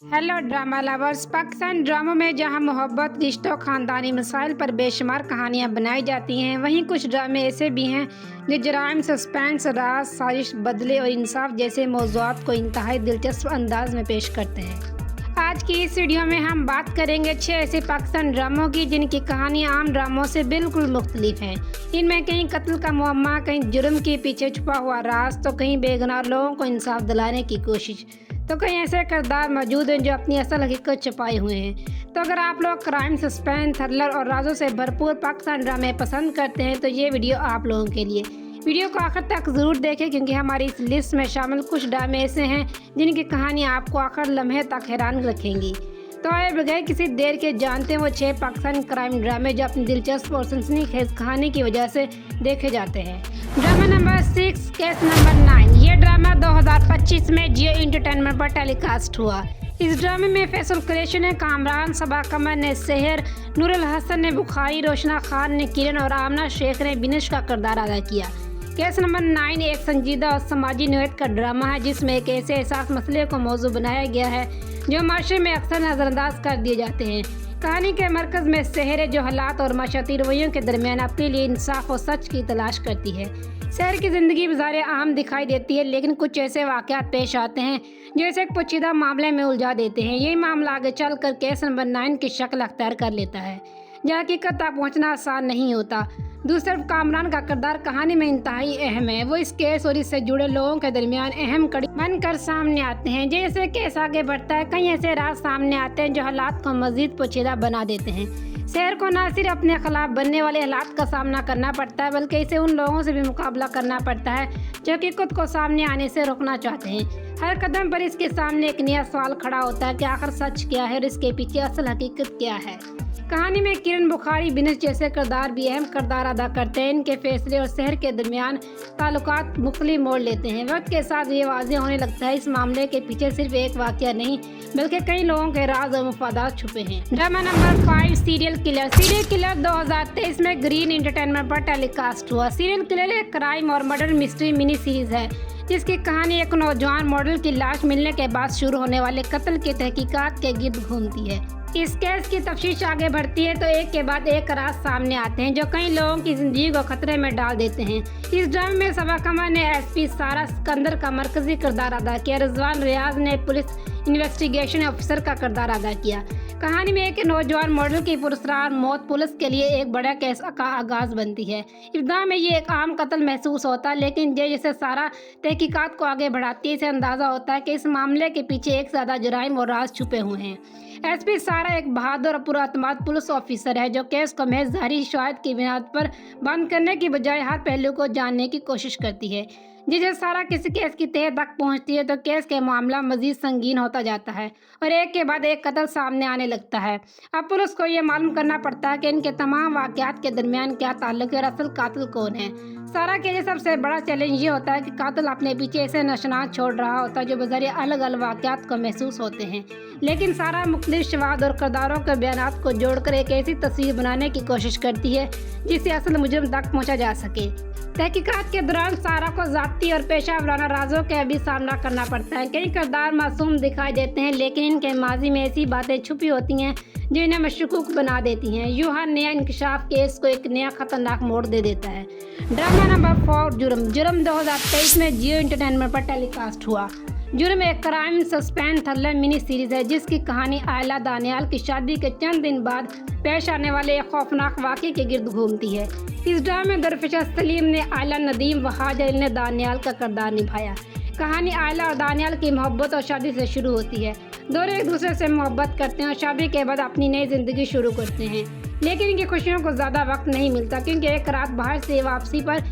Hello drama lovers. Pakistan ड्रामों में जहां मोहब्बत, रिश्तों, खानदानी मसाइल पर बेशुमार कहानियां बनाई जाती हैं, वहीं कुछ ड्रामे ऐसे भी हैं जो जराइम, सस्पेंस, राज, साजिश, बदले और इंसाफ जैसे मौज़ूआत को इंतहाई दिलचस्प अंदाज में पेश करते हैं। आज की इस वीडियो में हम बात करेंगे 6 ऐसे पाकिस्तान ड्रामों की जिनकी कहानी आम ड्रामों से बिल्कुल मुख्तलिफ है। इनमें कहीं कत्ल का मुअम्मा, कहीं जुर्म के पीछे छुपा हुआ राज, तो कहीं बेगुनाह लोगों को इंसाफ दिलाने की कोशिश, तो कई ऐसे किरदार मौजूद हैं जो अपनी असल हकीकत छुपाए हुए हैं। तो अगर आप लोग क्राइम, सस्पेंस, थ्रिलर और राजों से भरपूर पाकिस्तान ड्रामे पसंद करते हैं तो ये वीडियो आप लोगों के लिए। वीडियो को आखिर तक ज़रूर देखें क्योंकि हमारी इस लिस्ट में शामिल कुछ ड्रामे ऐसे हैं जिनकी कहानी आपको आखिर लम्हे तक हैरान रखेंगी। तो आए बगैर किसी देर के जानते हैं वो 6 पाकिस्तानी क्राइम ड्रामे जो अपनी दिलचस्प और सनसनीखेज कहानी की वजह से देखे जाते हैं। Drama number 6, case number 9। ये ड्रामा 2025 में जियो एंटरटेनमेंट पर टेलीकास्ट हुआ। इस ड्रामे में फैसल कुरैशी ने कामरान, सबा कमर ने सेहर, नूरुल हसन ने बुखारी, रोशना खान ने किरण और आमना शेख ने बिनिश का किरदार अदा किया। केस नंबर 9 एक संजीदा और समाजी नोयत का ड्रामा है जिसमें एक ऐसे एहसास मसले को मौजू बनाया गया है जो माशरे में अक्सर नज़रअंदाज कर दिए जाते हैं। कहानी के मरकज़ में सेहर है जो हालात और माशरती रवैयों के दरमियान अपने लिए इंसाफ और सच की तलाश करती है। सेहर की ज़िंदगी बज़ाहिर आम दिखाई देती है लेकिन कुछ ऐसे वाक़यात पेश आते हैं जो इसे एक पेचीदा मामले में उलझा देते हैं। यही मामला आगे चल कर केस नंबर 9 की शक्ल अख्तियार कर लेता है जहाँ हकीकत तक पहुँचना आसान नहीं होता। दूसरी तरफ कामरान का किरदार कहानी में इंतहाई अहम है। वो इस केस और इससे जुड़े लोगों के दरमियान अहम कड़ी बनकर सामने आते हैं। जैसे केस आगे बढ़ता है कई ऐसे राज सामने आते हैं जो हालात को मज़ीद पेचीदा बना देते हैं। शहर को न सिर्फ अपने खिलाफ बनने वाले हालात का सामना करना पड़ता है बल्कि इसे उन लोगों से भी मुकाबला करना पड़ता है जो हकीकत को सामने आने से रोकना चाहते हैं। हर कदम पर इसके सामने एक नया सवाल खड़ा होता है कि आखिर सच क्या है और इसके पीछे असल हकीकत क्या है। कहानी में किरण, बुखारी, बिनिश जैसे किरदार भी अहम किरदार अदा करते हैं। इनके फैसले और शहर के दरमियान ताल्लुकात मुख्तलिफ मोड़ लेते हैं। वक्त के साथ ये वाज़ेह होने लगता है इस मामले के पीछे सिर्फ एक वाक़या नहीं बल्कि कई लोगों के राज और मफादात छुपे हैं। Drama number 5, serial killer. Serial killer 2023 में ग्रीन एंटरटेनमेंट पर टेलीकास्ट हुआ। सीरियल किलर एक क्राइम और मर्डर मिस्ट्री मिनी सीरीज़ है जिसकी कहानी एक नौजवान मॉडल की लाश मिलने के बाद शुरू होने वाले कत्ल की तहकीकात के गिर्द घूमती है। इस केस की तफ्तीश आगे बढ़ती है तो एक के बाद एक राज सामने आते हैं जो कई लोगों की जिंदगी को खतरे में डाल देते हैं। इस ड्रामे में सबा कमर ने एसपी सारा सिकंदर का मरकजी किरदार अदा किया। रिजवान रियाज ने पुलिस इन्वेस्टिगेशन ऑफिसर का किरदार अदा किया। कहानी में एक नौजवान मॉडल की पुरस्कार मौत पुलिस के लिए एक बड़ा केस का आगाज बनती है। इब्तिदा में ये एक आम कत्ल महसूस होता है लेकिन जैसे सारा तहकीकात को आगे बढ़ाती है इसे अंदाज़ा होता है कि इस मामले के पीछे एक ज़्यादा जराइम और राज छुपे हुए हैं। एसपी सारा एक बहादुर और पुरअतमाद पुलिस ऑफिसर है जो केस को महज ज़ाहिरी शवाहिद की बुनियाद पर बंद करने की बजाय हर पहलू को जानने की कोशिश करती है। जिसे सारा किसी केस की तह तक पहुंचती है तो केस के मामला मजीद संगीन होता जाता है और एक के बाद एक कत्ल सामने आने लगता है। अब पुलिस को यह मालूम करना पड़ता है कि इनके तमाम वाक़यात के दरमियान क्या ताल्लुक है और असल कातिल कौन है। सारा के लिए सबसे बड़ा चैलेंज ये होता है कि कातिल अपने पीछे ऐसे निशानात छोड़ रहा होता है जो बज़ाहिर अलग अलग वाक़यात को महसूस होते हैं लेकिन सारा मुख्तलिफ शवाहिद और किरदारों के बयानात को जोड़कर एक ऐसी तस्वीर बनाने की कोशिश करती है जिससे असल मुजरिम तक पहुँचा जा सके। तहकीकात के दौरान सारा को ज़ाती और पेशा वराना राजों का भी सामना करना पड़ता है। कई किरदार मासूम दिखाई देते हैं लेकिन इनके माजी में ऐसी बातें छुपी होती हैं जो इन्हें मशकूक बना देती हैं। यूँ हर नया इंकशाफ केस को एक नया खतरनाक मोड़ दे देता है। ड्रामा नंबर 4, जुर्म। जुर्म 2023 में जियो एंटरटेनमेंट पर टेलीकास्ट हुआ। जुर्म एक crime, suspense, thriller mini series है जिसकी कहानी आयला दानियाल की शादी के चंद दिन बाद पेश आने वाले एक खौफनाक वाक़े के गिर्द घूमती है। इस ड्रामे में दरफिशा सलीम ने आयला, नदीम व हाजर ने दानियाल का किरदार निभाया। कहानी आयला और दानियाल की मोहब्बत और शादी से शुरू होती है। दोनों एक दूसरे से मोहब्बत करते हैं और शादी के बाद अपनी नई ज़िंदगी शुरू करते हैं लेकिन इनकी खुशियों को ज़्यादा वक्त नहीं मिलता क्योंकि एक रात बाहर से वापसी पर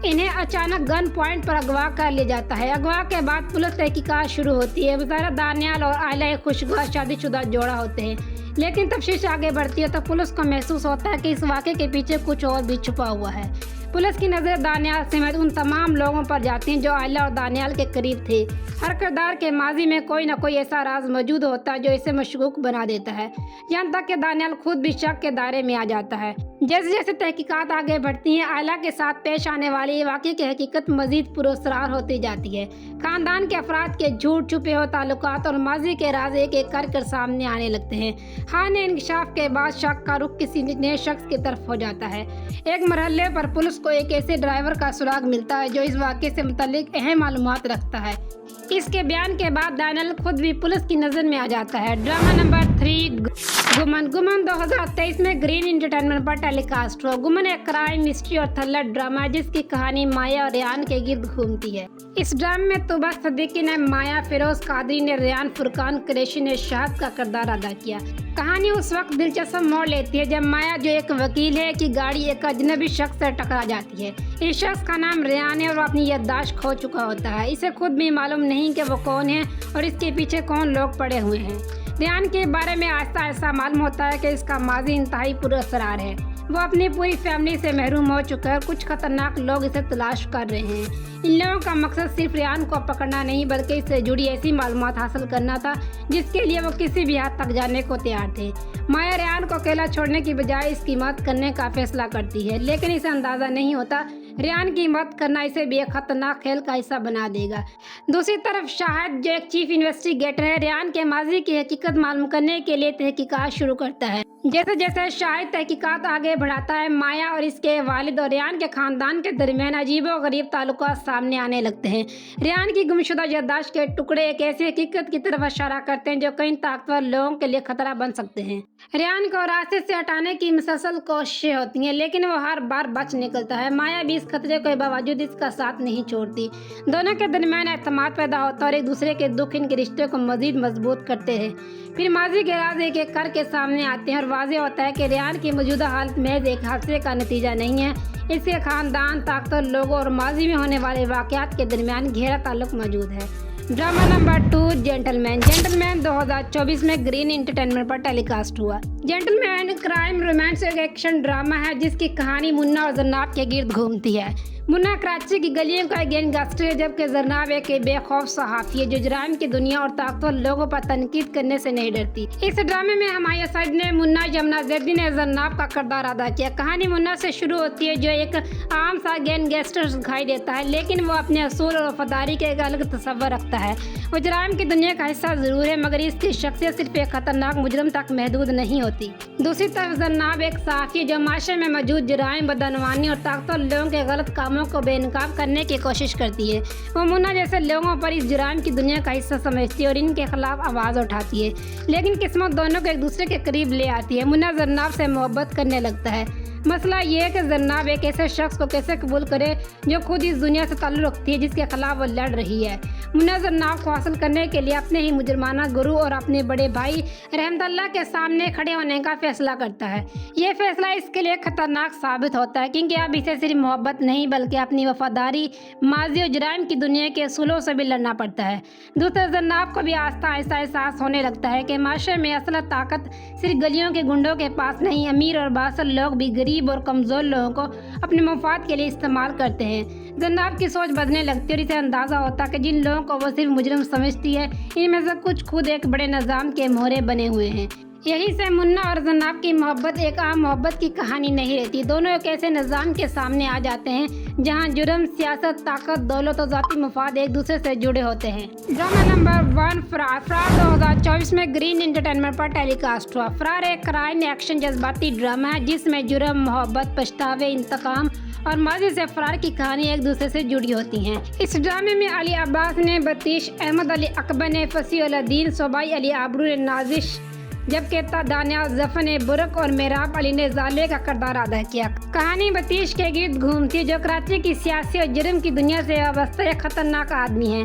इन्हें अचानक गन पॉइंट पर अगवा कर लिया जाता है। अगवा के बाद पुलिस तहकीकात शुरू होती है। बज़ाहिर दानियाल और आयला एक खुशगवार शादीशुदा जोड़ा होते हैं लेकिन तफ्तीश आगे बढ़ती है तो पुलिस को महसूस होता है कि इस वाक़े के पीछे कुछ और भी छुपा हुआ है। पुलिस की नज़र दानियाल समेत उन तमाम लोगों पर जाती हैं जो आयला और दानियाल के करीब थे। हर किरदार के माजी में कोई न कोई ऐसा राज मौजूद होता है जो इसे मशकूक बना देता है, यहाँ तक कि दानियाल खुद भी शक के दायरे में आ जाता है। जैसे जैसे तहकीकात आगे बढ़ती हैं, आयला के साथ पेश आने वाली वाक़े की हकीकत मज़ीद पुरअसरार होती जाती है। ख़ानदान के अफराद के झूठ छुपे हुए ताल्लुकात और माजी के राज एक एक कर सामने आने लगते हैं। हाल इंकशाफ के बाद शक का रुख किसी नए शख्स की तरफ हो जाता है। एक मरहले पर पुलिस को एक ऐसे ड्राइवर का सुराग मिलता है जो इस वाक़े से मुतल्लिक अहम मालूमात रखता है। इसके बयान के बाद दानियाल खुद भी पुलिस की नज़र में आ जाता है। ड्रामा नंबर 3 गुमन 2023 में ग्रीन एंटरटेनमेंट पर टेलीकास्ट हुआ। गुमन एक क्राइम, मिस्ट्री और थ्रिलर ड्रामा है जिसकी कहानी माया और रेयान के गिर्द घूमती है। इस ड्रामे में तुबा सिद्दीकी ने माया, फिरोज कादरी ने रेयान, फुरकान कुरैशी ने शाहद का किरदार अदा किया। कहानी उस वक्त दिलचस्प मोड़ लेती है जब माया, जो एक वकील है, की गाड़ी एक अजनबी शख्स से टकरा जाती है। इस शख्स का नाम रेयान है और वो अपनी याददाश्त खो चुका होता है। इसे खुद भी मालूम नहीं कि वो कौन है और इसके पीछे कौन लोग पड़े हुए हैं। रेयान के बारे में आहिस्ता आहिस्ता मालूम होता है कि इसका माजी इंतहाई पुरअसरार है। वो अपनी पूरी फैमिली से महरूम हो चुका है और कुछ खतरनाक लोग इसे तलाश कर रहे हैं। इन लोगों का मकसद सिर्फ रेयान को पकड़ना नहीं बल्कि इससे जुड़ी ऐसी मालूमात हासिल करना था जिसके लिए वो किसी भी हद तक जाने को तैयार थे। माया रेयान को अकेला छोड़ने की बजाय इसकी मदद करने का फैसला करती है, लेकिन इसे अंदाज़ा नहीं होता रेयान की मदद करना इसे भी एक खतरनाक खेल का हिस्सा बना देगा। दूसरी तरफ शाहिद, जो एक चीफ इन्वेस्टिगेटर है, रेयान के माजी की हकीकत मालूम करने के लिए तहकीकात शुरू करता है। जैसे जैसे शाहिद तहकीकात आगे बढ़ाता है, माया और इसके वालिद और रेयान के खानदान के दरमियान अजीबोगरीब ताल्लुकात सामने आने लगते हैं। रेयान की गुमशुदा याददाश्त के टुकड़े एक ऐसी हकीकत की तरफ इशारा करते हैं जो कई ताकतवर लोगों के लिए खतरा बन सकते हैं। रेयान को रास्ते से हटाने की मुसलसल कोशिशें होती हैं, लेकिन वो हर बार बच निकलता है। माया भी इस खतरे के बावजूद इसका साथ नहीं छोड़ती। दोनों के दरमियान एतमाद पैदा होता है और एक दूसरे के दुख इनके रिश्ते को मजीद मजबूत करते हैं। फिर माजी के राज एक एक करके सामने आते हैं और वाज़ेह होता है कि रेयान की मौजूदा हालत महज एक हादसे का नतीजा नहीं है। इसके खानदान, ताकतवर लोगों और माजी में होने वाले वाक़यात के दरमियान गहरा ताल्लुक मौजूद है। ड्रामा नंबर 2 जेंटलमैन 2024 में ग्रीन एंटरटेनमेंट पर टेलीकास्ट हुआ। जेंटलमैन क्राइम, रोमांस और एक्शन ड्रामा है जिसकी कहानी मुन्ना और जरनाब के गिर्द घूमती है। मुन्ना कराची की गलियों का गैंगस्टर है, जबकि जरनाब एक बेखौफ सहाफ़ी है जो जराइम की दुनिया और ताकतवर लोगों पर तनकीद करने से नहीं डरती। इस ड्रामे में हमाया सईद ने मुन्ना, यमुना जैदी ने जरनाब का किरदार अदा किया। कहानी मुन्ना से शुरू होती है जो एक आम सा गैंगस्टर दिखाई देता है, लेकिन वो अपने असूल और वफादारी के एक अलग तस्वर रखता है। वो जराइम की दुनिया का हिस्सा ज़रूर है, मगर इसकी शख्सियत सिर्फ एक खतरनाक मुजरम तक महदूद नहीं होती। दूसरी तरफ जरनाब एक सहाफ़ी जो माशरे में मौजूद जराइम, बदअनवानी और ताकतवर लोगों के गलत कामों को बेनकाब करने की कोशिश करती है। वो मुन्ना जैसे लोगों पर इस जुर्म की दुनिया का हिस्सा समझती है और इनके खिलाफ आवाज़ उठाती है, लेकिन किस्मत दोनों को एक दूसरे के करीब ले आती है। मुन्ना जरनाब से मोहब्बत करने लगता है। मसला ये है कि जरनाब एक ऐसे शख्स को कैसे कबूल करे जो खुद इस दुनिया से ताल्लुक़ रखती है जिसके खिलाफ वो लड़ रही है। मुन्ना जरनाब को हासिल करने के लिए अपने ही मुजरमाना गुरु और अपने बड़े भाई रहमतुल्लाह के सामने खड़े होने का फैसला करता है। ये फैसला इसके लिए खतरनाक साबित होता है क्योंकि अब इसे सिर्फ मोहब्बत नहीं बल्कि अपनी वफादारी, माजी और जुराइम की दुनिया के असूलों से भी लड़ना पड़ता है। दूसरे जरनाब को भी आहिस्ता आहिस्ता एहसास होने लगता है कि माशरे में असल ताकत सिर्फ गलियों के गुंडों के पास नहीं, अमीर और बासल लोग भी गरीब और कमज़ोर लोगों को अपने मफाद के लिए इस्तेमाल करते हैं। जरनाब की सोच बदलने लगती है और इसे अंदाज़ा होता है कि जिन लोगों को वो सिर्फ मुजरिम समझती है, इनमें से कुछ खुद एक बड़े निज़ाम के मोहरे बने हुए हैं। यही से मुन्ना और जरनाब की मोहब्बत एक आम मोहब्बत की कहानी नहीं रहती। दोनों एक ऐसे निज़ाम के सामने आ जाते हैं जहां जुर्म, सियासत, ताकत, दौलत और ज़ाती मफाद एक दूसरे से जुड़े होते हैं। ड्रामा नंबर 1 फरार 2024 में ग्रीन एंटरटेनमेंट पर टेलीकास्ट हुआ। फरार एक क्राइम, एक्शन, जज्बाती ड्रामा है जिसमें जुर्म, मोहब्बत, पछतावे, इंतकाम और माजी से फरार की कहानी एक दूसरे से जुड़ी होती हैं। इस ड्रामे में अली अब्बास ने बतीश, अहमद अली अकबर ने फसीउल्दीन, सोबाई अली आबरू ने नाजिश, जबकि दानियाल जफर ने बुरक और मेहराब अली ने जाले का किरदार अदा किया। कहानी बतीश के गिर्द घूमती है जो कराची की सियासी और जुर्म की दुनिया से वाबस्ता एक खतरनाक आदमी है।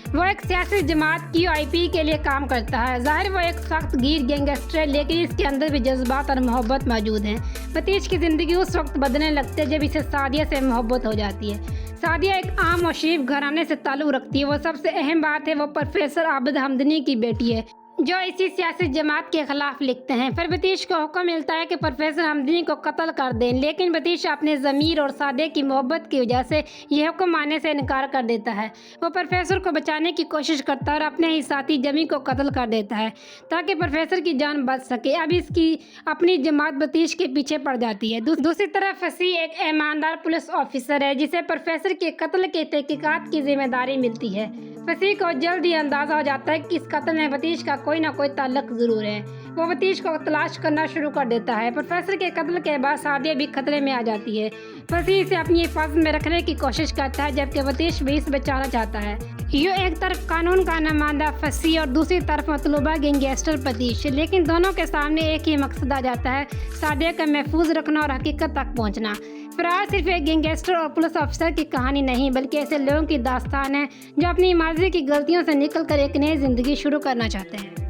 वो एक सियासी जमात QIP के लिए काम करता है। ज़ाहिर वो एक सख्त गिर गैंगस्टर है, लेकिन इसके अंदर भी जज्बात और मोहब्बत मौजूद हैं। बतीश की ज़िंदगी उस वक्त बदलने लगती है जब इसे सादिया से मोहब्बत हो जाती है। सादिया एक आम और शरीफ घराने से ताल्लुक़ रखती है। वो सबसे अहम बात है वो प्रोफेसर आबिद हमदनी की बेटी है। जो इसी सियासी जमात के खिलाफ लिखते हैं। फिर बतीश को हुक्म मिलता है कि प्रोफेसर हमदनी को कत्ल कर दें, लेकिन बतीश अपने ज़मीर और सादे की मोहब्बत की वजह से यह हुक्म मानने से इनकार कर देता है। वो प्रोफेसर को बचाने की कोशिश करता है और अपने ही साथी जमी को कत्ल कर देता है ताकि प्रोफेसर की जान बच सके। अब इसकी अपनी जमात बतीश के पीछे पड़ जाती है। दूसरी तरफ फसीह एक ईमानदार पुलिस ऑफिसर है जिसे प्रोफेसर के कत्ल के तहकीकात की जिम्मेदारी मिलती है। फसीह को जल्द ही अंदाज़ा हो जाता है कि इस कत्ल में बतीश का कोई ना कोई ताल्लुक ज़रूर है। वो बतीश को तलाश करना शुरू कर देता है। प्रोफेसर के कत्ल के बाद सादिया भी खतरे में आ जाती है। फसीह इसे अपनी हिफाजत में रखने की कोशिश करता है, जबकि बतीश भी इसे बचाना चाहता है। यूँ एक तरफ कानून का नुमाइंदा फसीह और दूसरी तरफ मतलूबा गैंगस्टर बतीश, लेकिन दोनों के सामने एक ही मकसद आ जाता है, सादिया का महफूज रखना और हकीकत तक पहुँचना। फराज सिर्फ एक गैंगस्टर और पुलिस अफसर की कहानी नहीं, बल्कि ऐसे लोगों की दास्तान है जो अपनी माजी की गलतियों से निकल कर एक नई ज़िंदगी शुरू करना चाहते हैं।